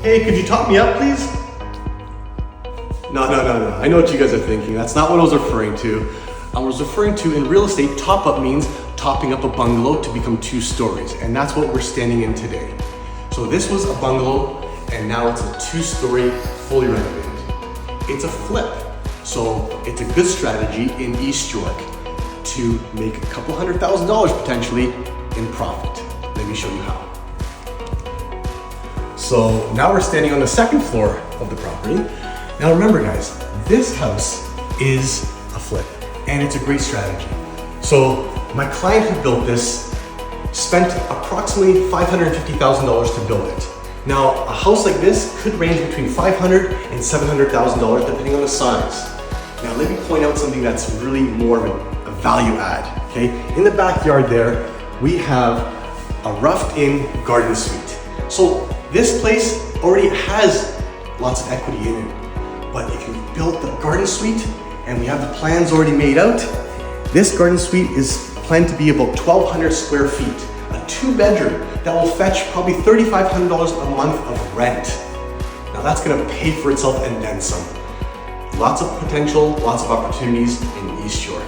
Hey, could you top me up, please? No. I know what you guys are thinking. That's not what I was referring to. I was referring to, in real estate, top up means topping up a bungalow to become 2 stories. And that's what we're standing in today. So this was a bungalow and now it's a 2-story, fully renovated. It's a flip. So it's a good strategy in East York to make a couple $100,000 potentially in profit. Let me show you how. So now we're standing on the 2nd floor of the property. Now remember guys, this house is a flip and it's a great strategy. So my client who built this spent approximately $550,000 to build it. Now a house like this could range between $500,000 and $700,000 depending on the size. Now let me point out something that's really more of a value add, okay? In the backyard there, we have a roughed-in garden suite. So this place already has lots of equity in it. But if you built the garden suite and we have the plans already made out, this garden suite is planned to be about 1,200 square feet, a 2-bedroom that will fetch probably $3,500 a month of rent. Now that's gonna pay for itself and then some. Lots of potential, lots of opportunities in East York.